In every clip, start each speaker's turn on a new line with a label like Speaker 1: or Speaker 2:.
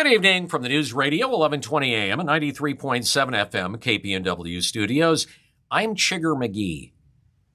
Speaker 1: Good evening from the News Radio, 1120 AM and 93.7 FM, KPNW studios. I'm Chigger McGee.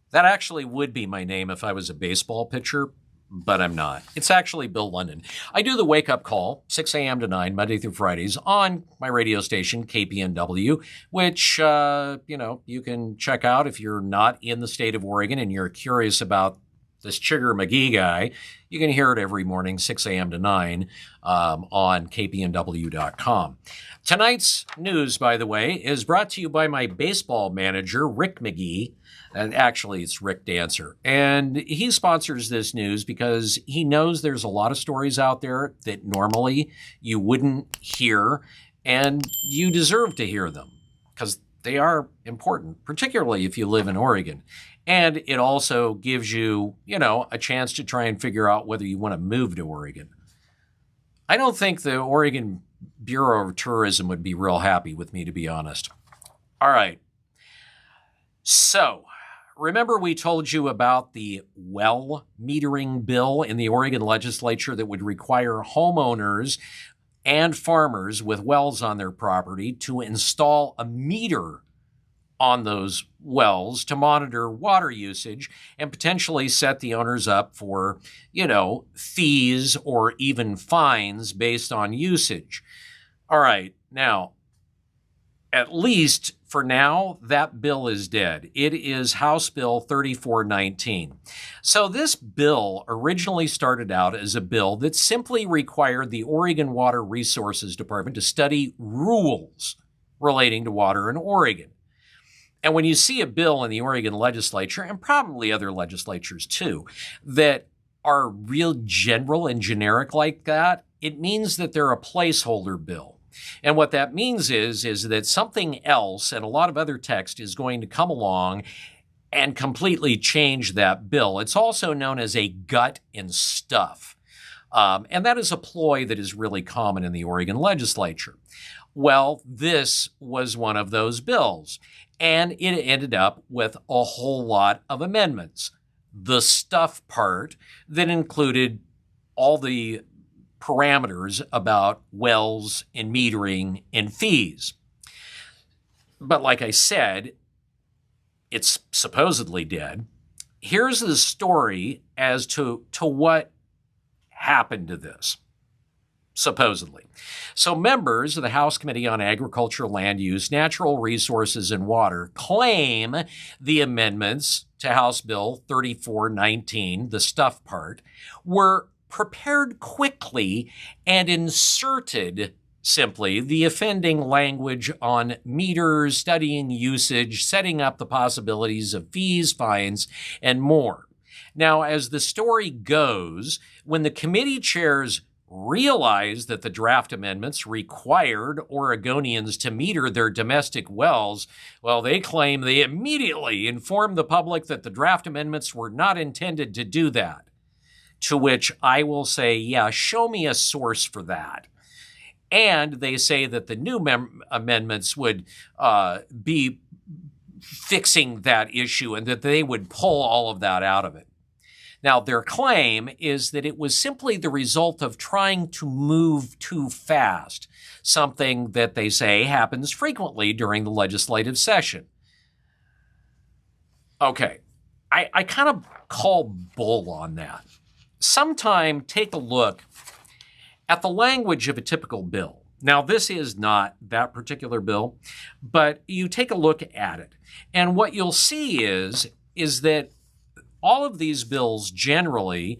Speaker 1: That actually would be my name if I was a baseball pitcher, but I'm not. It's actually Bill London. I do the wake-up call, 6 a.m. to 9, Monday through Fridays, on my radio station, KPNW, which, you can check out if you're not in the state of Oregon and you're curious about this Chigger McGee guy. You can hear it every morning, 6 a.m. to 9, on kpnw.com. Tonight's news, by the way, is brought to you by my baseball manager, Rick McGee. And actually, it's Rick Dancer. And he sponsors this news because he knows there's a lot of stories out there that normally you wouldn't hear, and you deserve to hear them because they are important, particularly if you live in Oregon. And it also gives you, a chance to try and figure out whether you want to move to Oregon. I don't think the Oregon Bureau of Tourism would be real happy with me, to be honest. All right. So, remember we told you about the well metering bill in the Oregon legislature that would require homeowners and farmers with wells on their property to install a meter on those wells to monitor water usage and potentially set the owners up for, fees or even fines based on usage. All right, now, at least for now, that bill is dead. It is House Bill 3419. So this bill originally started out as a bill that simply required the Oregon Water Resources Department to study rules relating to water in Oregon. And when you see a bill in the Oregon legislature, and probably other legislatures too, that are real general and generic like that, it means that they're a placeholder bill. And what that means is that something else and a lot of other text is going to come along and completely change that bill. It's also known as a gut and stuff. And that is a ploy that is really common in the Oregon legislature. Well, this was one of those bills. And it ended up with a whole lot of amendments. The stuff part that included all the parameters about wells and metering and fees. But like I said, it's supposedly dead. Here's the story as to what happened to this. Supposedly. So members of the House Committee on Agriculture, Land Use, Natural Resources, and Water claim the amendments to House Bill 3419, the stuff part, were prepared quickly and inserted simply the offending language on meters, studying usage, setting up the possibilities of fees, fines, and more. Now, as the story goes, when the committee chairs realized that the draft amendments required Oregonians to meter their domestic wells, well, they claim they immediately informed the public that the draft amendments were not intended to do that. To which I will say, yeah, show me a source for that. And they say that the new amendments would be fixing that issue and that they would pull all of that out of it. Now, their claim is that it was simply the result of trying to move too fast, something that they say happens frequently during the legislative session. Okay, I kind of call bull on that. Sometime take a look at the language of a typical bill. Now, this is not that particular bill, but you take a look at it. And what you'll see is that all of these bills generally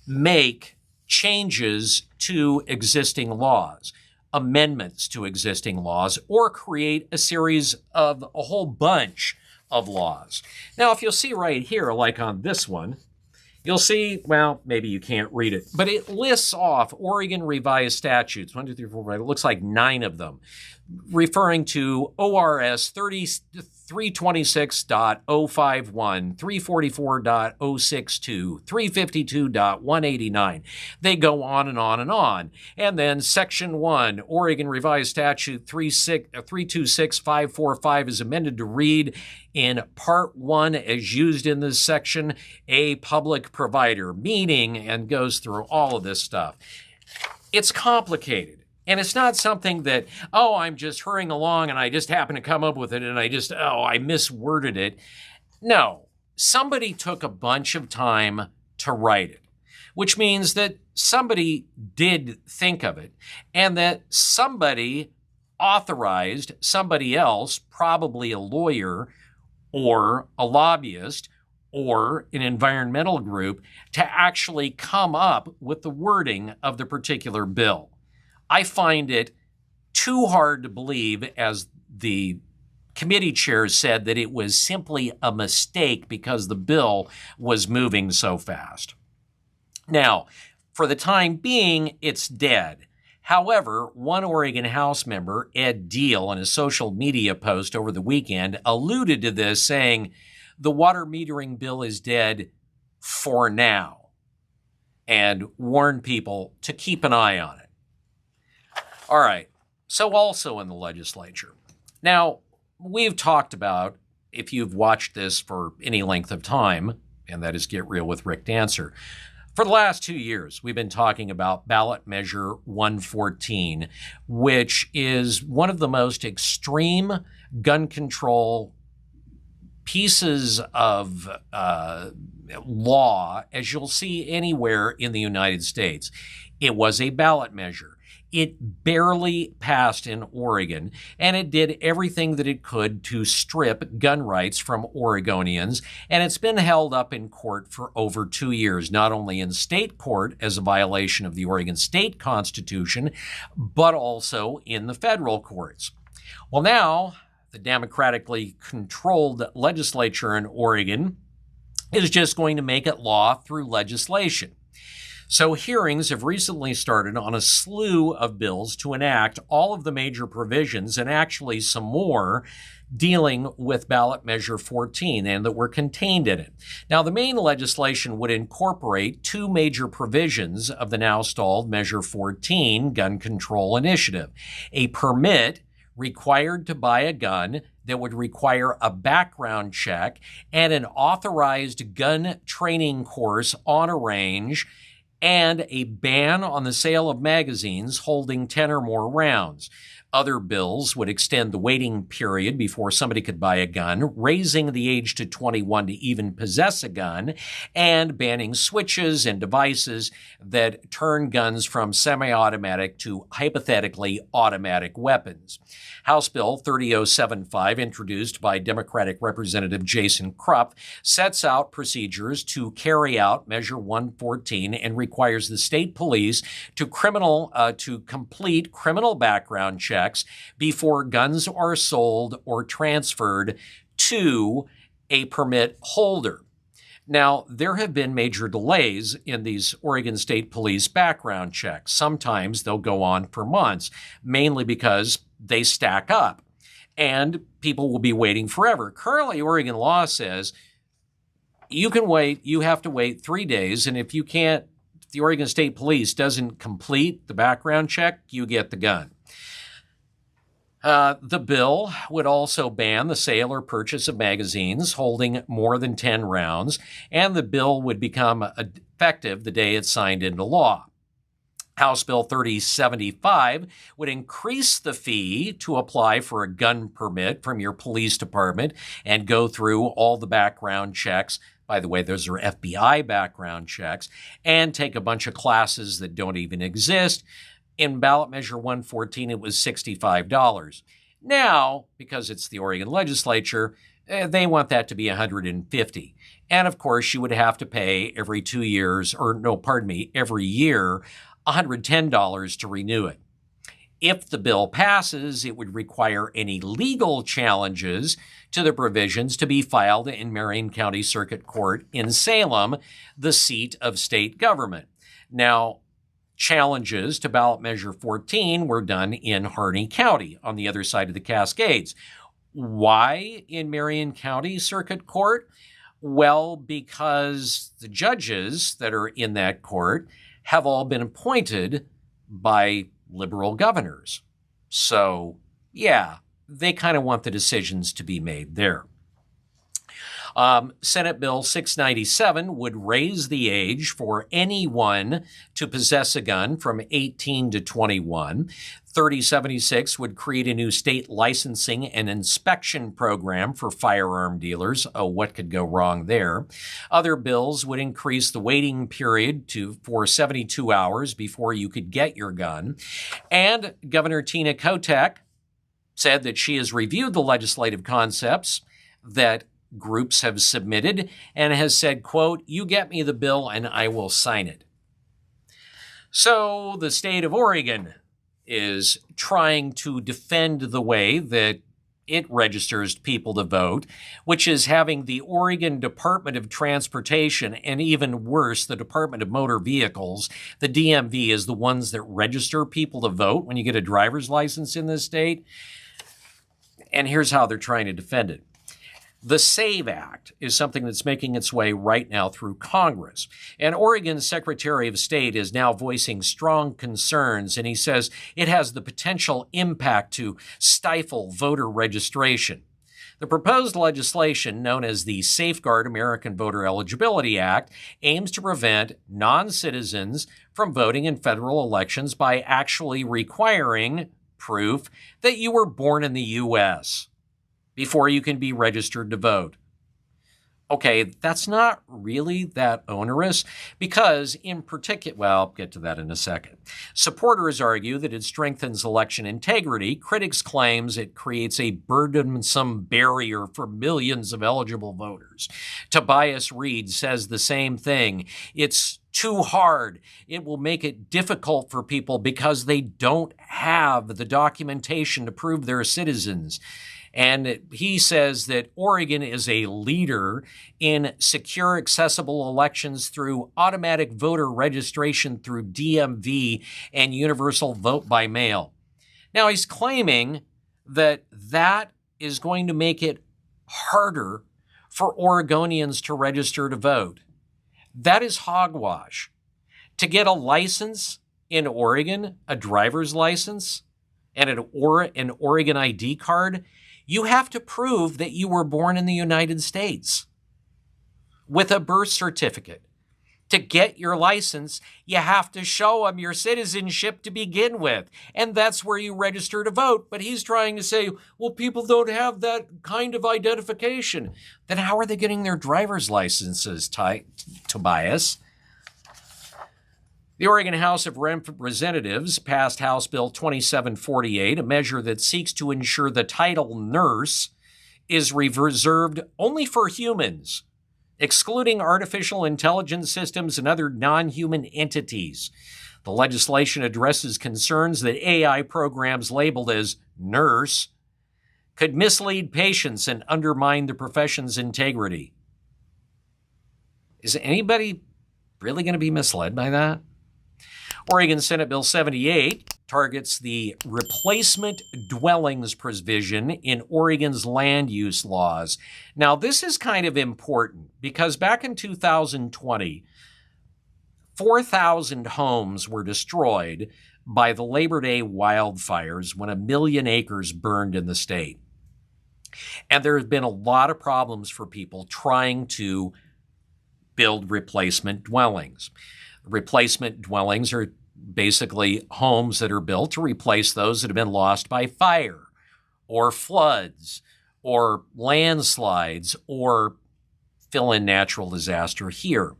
Speaker 1: make changes to existing laws, amendments to existing laws, or create a series of a whole bunch of laws. Now, if you'll see right here, like on this one, you'll see, well, maybe you can't read it, but it lists off Oregon revised statutes, 1, 2, 3, 4, 5, it looks like 9 of them, referring to ORS 326.051, 344.062, 352.189. They go on and on and on. And then Section 1, Oregon Revised Statute 326545 is amended to read in Part 1 as used in this section, a public provider, meaning, and goes through all of this stuff. It's complicated. And it's not something that, oh, I'm just hurrying along and I just happen to come up with it and I misworded it. No, somebody took a bunch of time to write it, which means that somebody did think of it and that somebody authorized somebody else, probably a lawyer or a lobbyist or an environmental group, to actually come up with the wording of the particular bill. I find it too hard to believe, as the committee chair said, that it was simply a mistake because the bill was moving so fast. Now, for the time being, it's dead. However, one Oregon House member, Ed Deal, in a social media post over the weekend, alluded to this, saying, the water metering bill is dead for now, and warned people to keep an eye on it. All right, so also in the legislature. Now, we've talked about, if you've watched this for any length of time, and that is Get Real with Rick Dancer, for the last 2 years, we've been talking about ballot measure 114, which is one of the most extreme gun control pieces of law as you'll see anywhere in the United States. It was a ballot measure. It barely passed in Oregon, and it did everything that it could to strip gun rights from Oregonians, and it's been held up in court for over 2 years, not only in state court as a violation of the Oregon State Constitution, but also in the federal courts. Well, now, the democratically controlled legislature in Oregon is just going to make it law through legislation. So hearings have recently started on a slew of bills to enact all of the major provisions, and actually some more, dealing with ballot measure 14 and that were contained in it. Now, the main legislation would incorporate two major provisions of the now stalled measure 14 gun control initiative: a permit required to buy a gun that would require a background check, and an authorized gun training course on a range, and a ban on the sale of magazines holding 10 or more rounds. Other bills would extend the waiting period before somebody could buy a gun, raising the age to 21 to even possess a gun, and banning switches and devices that turn guns from semi-automatic to hypothetically automatic weapons. House Bill 30075, introduced by Democratic Representative Jason Krupp, sets out procedures to carry out Measure 114 and requires the state police to complete criminal background checks before guns are sold or transferred to a permit holder. Now, there have been major delays in these Oregon State Police background checks. Sometimes they'll go on for months, mainly because they stack up and people will be waiting forever. Currently, Oregon law says you can wait, you have to wait 3 days, and if the Oregon State Police doesn't complete the background check, you get the gun. The bill would also ban the sale or purchase of magazines holding more than 10 rounds, and the bill would become effective the day it's signed into law. House Bill 3075 would increase the fee to apply for a gun permit from your police department and go through all the background checks. By the way, those are FBI background checks, and take a bunch of classes that don't even exist. In ballot measure 114, it was $65. Now, because it's the Oregon legislature, they want that to be $150. And of course, you would have to pay every year, $110 to renew it. If the bill passes, it would require any legal challenges to the provisions to be filed in Marion County Circuit Court in Salem, the seat of state government. Now, challenges to ballot measure 14 were done in Harney County on the other side of the Cascades. Why in Marion County Circuit Court? Well, because the judges that are in that court have all been appointed by liberal governors. So, yeah, they kind of want the decisions to be made there. Senate Bill 697 would raise the age for anyone to possess a gun from 18 to 21. 3076 would create a new state licensing and inspection program for firearm dealers. Oh, what could go wrong there? Other bills would increase the waiting period for 72 hours before you could get your gun. And Governor Tina Kotek said that she has reviewed the legislative concepts that groups have submitted and has said, quote, "You get me the bill and I will sign it." So the state of Oregon is trying to defend the way that it registers people to vote, which is having the Oregon Department of Transportation, and even worse, the Department of Motor Vehicles, the DMV, is the ones that register people to vote when you get a driver's license in this state. And here's how they're trying to defend it. The SAVE Act is something that's making its way right now through Congress. And Oregon's Secretary of State is now voicing strong concerns, and he says it has the potential impact to stifle voter registration. The proposed legislation, known as the Safeguard American Voter Eligibility Act, aims to prevent non-citizens from voting in federal elections by actually requiring proof that you were born in the U.S. before you can be registered to vote. Okay, that's not really that onerous because in particular, well, I'll get to that in a second. Supporters argue that it strengthens election integrity. Critics claims it creates a burdensome barrier for millions of eligible voters. Tobias Reed says the same thing. It's too hard. It will make it difficult for people because they don't have the documentation to prove they're citizens. And he says that Oregon is a leader in secure, accessible elections through automatic voter registration through DMV and universal vote by mail. Now, he's claiming that that is going to make it harder for Oregonians to register to vote. That is hogwash. To get a license in Oregon, a driver's license, and an Oregon ID card, you have to prove that you were born in the United States with a birth certificate. To get your license, you have to show them your citizenship to begin with. And that's where you register to vote. But he's trying to say, well, people don't have that kind of identification. Then how are they getting their driver's licenses, Tobias? The Oregon House of Representatives passed House Bill 2748, a measure that seeks to ensure the title nurse is reserved only for humans, excluding artificial intelligence systems and other non-human entities. The legislation addresses concerns that AI programs labeled as nurse could mislead patients and undermine the profession's integrity. Is anybody really going to be misled by that? Oregon Senate Bill 78 targets the replacement dwellings provision in Oregon's land use laws. Now, this is kind of important because back in 2020, 4,000 homes were destroyed by the Labor Day wildfires when 1 million acres burned in the state. And there have been a lot of problems for people trying to build replacement dwellings. Replacement dwellings are basically homes that are built to replace those that have been lost by fire or floods or landslides or fill in natural disaster here.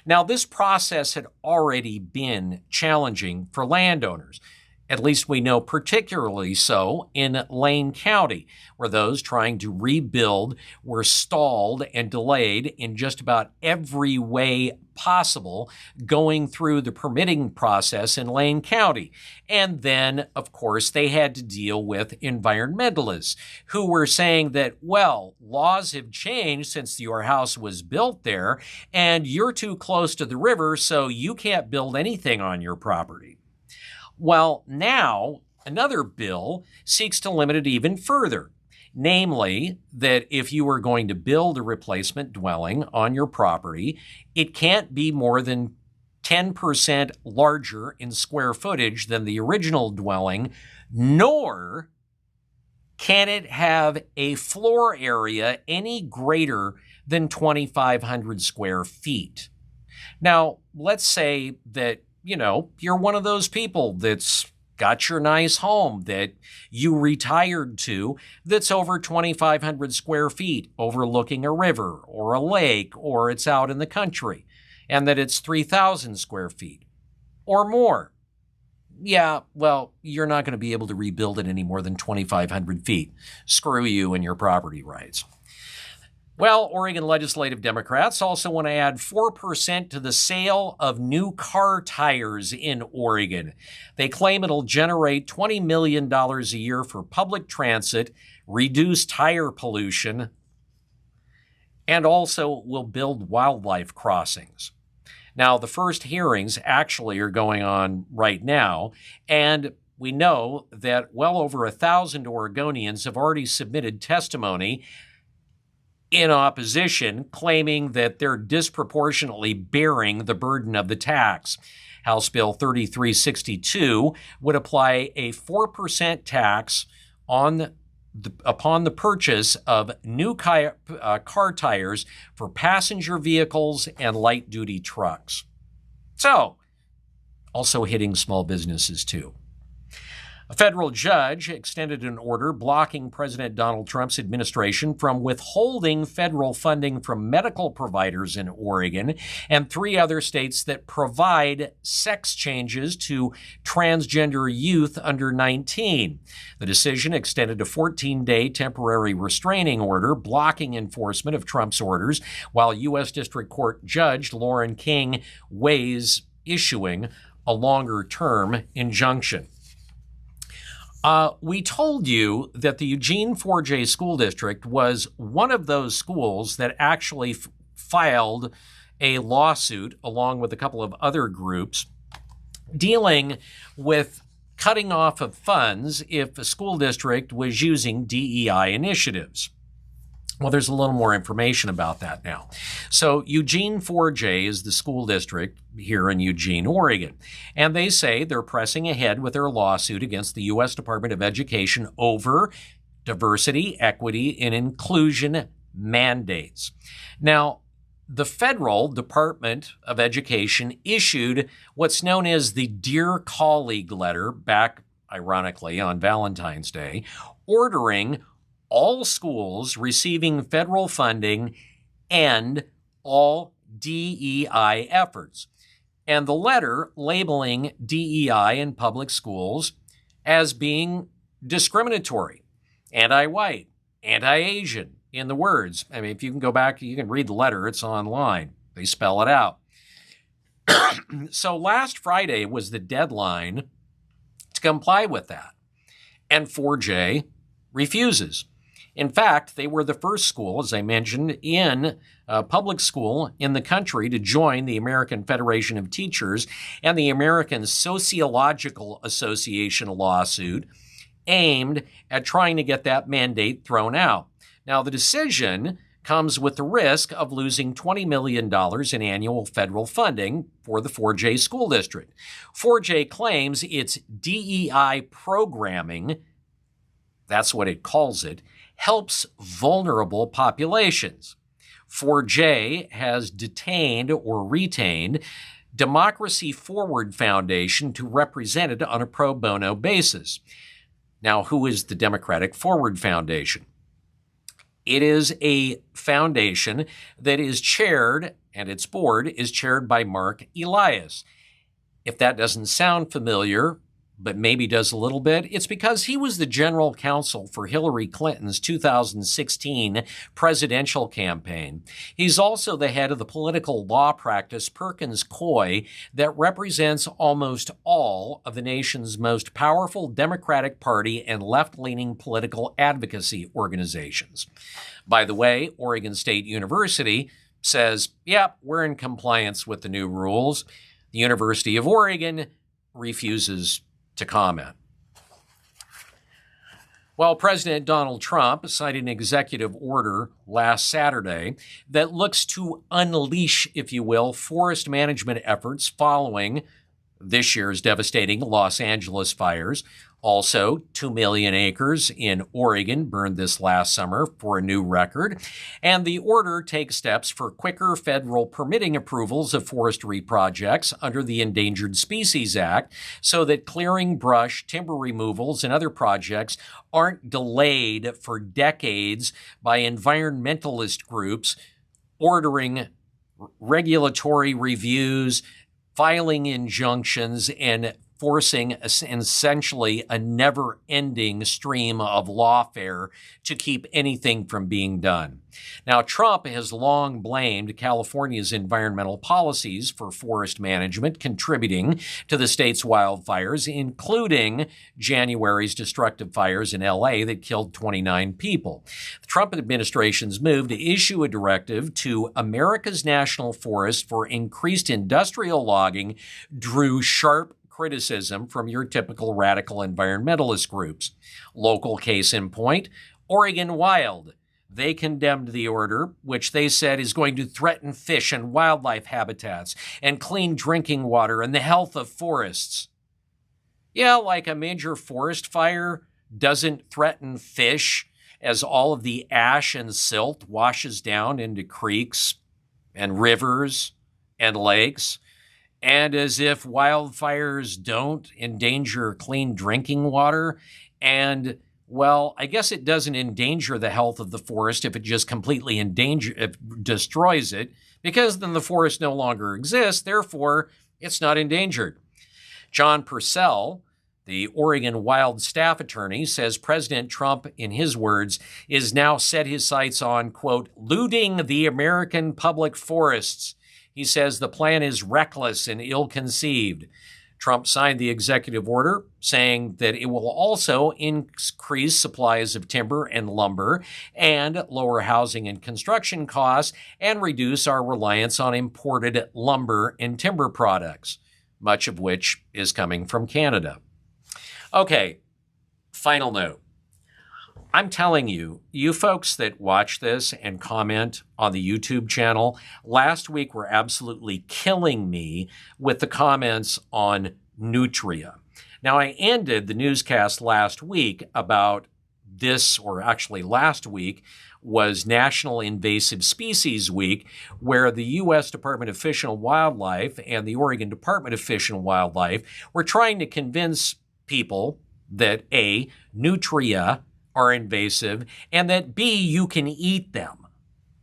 Speaker 1: Now, this process had already been challenging for landowners. At least we know particularly so in Lane County, where those trying to rebuild were stalled and delayed in just about every way possible going through the permitting process in Lane County. And then, of course, they had to deal with environmentalists who were saying that, well, laws have changed since your house was built there, and you're too close to the river, so you can't build anything on your property. Well, now another bill seeks to limit it even further, namely that if you are going to build a replacement dwelling on your property, it can't be more than 10% larger in square footage than the original dwelling, nor can it have a floor area any greater than 2,500 square feet. Now, let's say that, you're one of those people that's got your nice home that you retired to that's over 2,500 square feet overlooking a river or a lake, or it's out in the country, and that it's 3,000 square feet or more. Yeah, well, you're not going to be able to rebuild it any more than 2,500 feet. Screw you and your property rights. Well, Oregon legislative Democrats also want to add 4% to the sale of new car tires in Oregon. They claim it'll generate $20 million a year for public transit, reduce tire pollution, and also will build wildlife crossings. Now, the first hearings actually are going on right now, and we know that well over 1,000 Oregonians have already submitted testimony in opposition, claiming that they're disproportionately bearing the burden of the tax. House Bill 3362 would apply a 4% tax upon the purchase of new car tires for passenger vehicles and light-duty trucks. So, also hitting small businesses too. A federal judge extended an order blocking President Donald Trump's administration from withholding federal funding from medical providers in Oregon and 3 other states that provide sex changes to transgender youth under 19. The decision extended a 14-day temporary restraining order blocking enforcement of Trump's orders, while U.S. District Court Judge Lauren King weighs issuing a longer-term injunction. We told you that the Eugene 4J School District was one of those schools that actually filed a lawsuit along with a couple of other groups dealing with cutting off of funds if a school district was using DEI initiatives. Well, there's a little more information about that now. So Eugene 4J is the school district here in Eugene, Oregon, and they say they're pressing ahead with their lawsuit against the U.S. Department of Education over diversity, equity, and inclusion mandates. Now, the federal Department of Education issued what's known as the Dear Colleague letter back, ironically, on Valentine's Day, ordering all schools receiving federal funding and all DEI efforts. And the letter labeling DEI in public schools as being discriminatory, anti-white, anti-Asian in the words. I mean, if you can go back, you can read the letter, it's online. They spell it out. So last Friday was the deadline to comply with that. And 4J refuses. In fact, they were the first school, as I mentioned, in public school in the country to join the American Federation of Teachers and the American Sociological Association lawsuit aimed at trying to get that mandate thrown out. Now, the decision comes with the risk of losing $20 million in annual federal funding for the 4J school district. 4J claims its DEI programming, that's what it calls it, helps vulnerable populations. 4J has detained or retained Democracy Forward Foundation to represent it on a pro bono basis. Now, who is the Democratic Forward Foundation? It is a foundation that is chaired, and its board is chaired by Mark Elias. If that doesn't sound familiar, but maybe does a little bit, it's because he was the general counsel for Hillary Clinton's 2016 presidential campaign. He's also the head of the political law practice Perkins Coie that represents almost all of the nation's most powerful Democratic Party and left-leaning political advocacy organizations. By the way, Oregon State University says, yep, we're in compliance with the new rules. The University of Oregon refuses to comment. Well, President Donald Trump signed an executive order last Saturday that looks to unleash, if you will, forest management efforts following this year's devastating Los Angeles fires. Also, 2 million acres in Oregon burned this last summer for a new record. And the order takes steps for quicker federal permitting approvals of forestry projects under the Endangered Species Act so that clearing brush, timber removals, and other projects aren't delayed for decades by environmentalist groups ordering regulatory reviews, filing injunctions, and forcing essentially a never-ending stream of lawfare to keep anything from being done. Now, Trump has long blamed California's environmental policies for forest management contributing to the state's wildfires, including January's destructive fires in LA that killed 29 people. The Trump administration's move to issue a directive to America's national forests for increased industrial logging drew sharp criticism from your typical radical environmentalist groups. Local case in point, Oregon Wild. They condemned the order, which they said is going to threaten fish and wildlife habitats and clean drinking water and the health of forests. Yeah, like a major forest fire doesn't threaten fish as all of the ash and silt washes down into creeks and rivers and lakes. And as if wildfires don't endanger clean drinking water. And, well, I guess it doesn't endanger the health of the forest if it just completely destroys it, because then the forest no longer exists. Therefore, it's not endangered. John Purcell, the Oregon Wild staff attorney, says President Trump, in his words, is now set his sights on, quote, looting the American public forests. He says the plan is reckless and ill-conceived. Trump signed the executive order saying that it will also increase supplies of timber and lumber and lower housing and construction costs and reduce our reliance on imported lumber and timber products, much of which is coming from Canada. Okay, final note. I'm telling you, you folks that watch this and comment on the YouTube channel, last week were absolutely killing me with the comments on nutria. Now, I ended the newscast last week about this, or actually last week, was National Invasive Species Week, where the U.S. Department of Fish and Wildlife and the Oregon Department of Fish and Wildlife were trying to convince people that A, nutria are invasive, and that B, you can eat them.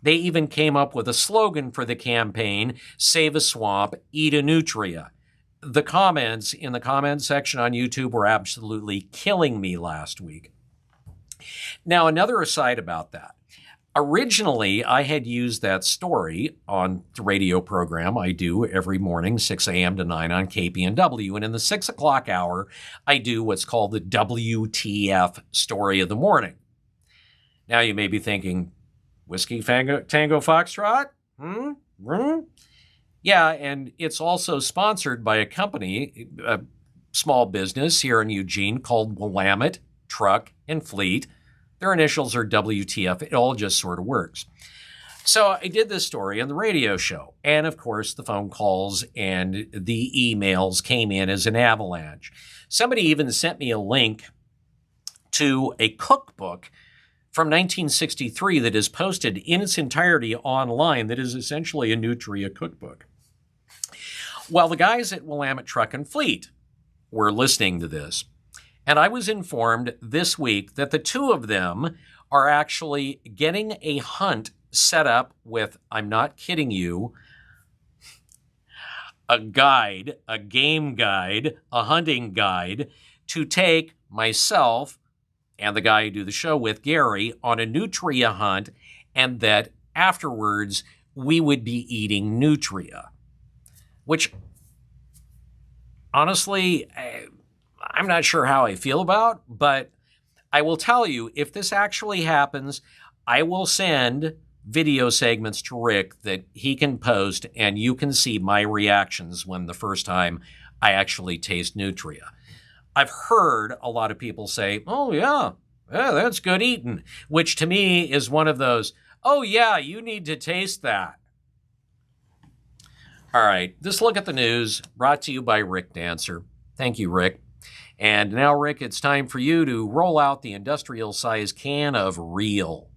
Speaker 1: They even came up with a slogan for the campaign, Save a Swamp, Eat a Nutria. The comments in the comment section on YouTube were absolutely killing me last week. Now, another aside about that. Originally, I had used that story on the radio program I do every morning, 6 a.m. to 9 on KPNW. And in the 6 o'clock hour, I do what's called the WTF story of the morning. Now, you may be thinking, Whiskey Tango Foxtrot? Yeah, and it's also sponsored by a company, a small business here in Eugene called Willamette Truck and Fleet. Their initials are WTF. It all just sort of works. So I did this story on the radio show. And of course, the phone calls and the emails came in as an avalanche. Somebody even sent me a link to a cookbook from 1963 that is posted in its entirety online that is essentially a nutria cookbook. Well, the guys at Willamette Truck and Fleet were listening to this. And I was informed this week that the two of them are actually getting a hunt set up with, I'm not kidding you, a guide, a game guide, a hunting guide to take myself and the guy I do the show with, Gary, on a nutria hunt, and that afterwards we would be eating nutria, which honestly, I'm not sure how I feel about, but I will tell you, if this actually happens, I will send video segments to Rick that he can post, and you can see my reactions when the first time I actually taste nutria. I've heard a lot of people say, oh, yeah, that's good eating, which to me is one of those, oh, yeah, you need to taste that. All right, this look at the news brought to you by Rick Dancer. Thank you, Rick. And now, Rick, it's time for you to roll out the industrial-sized can of real.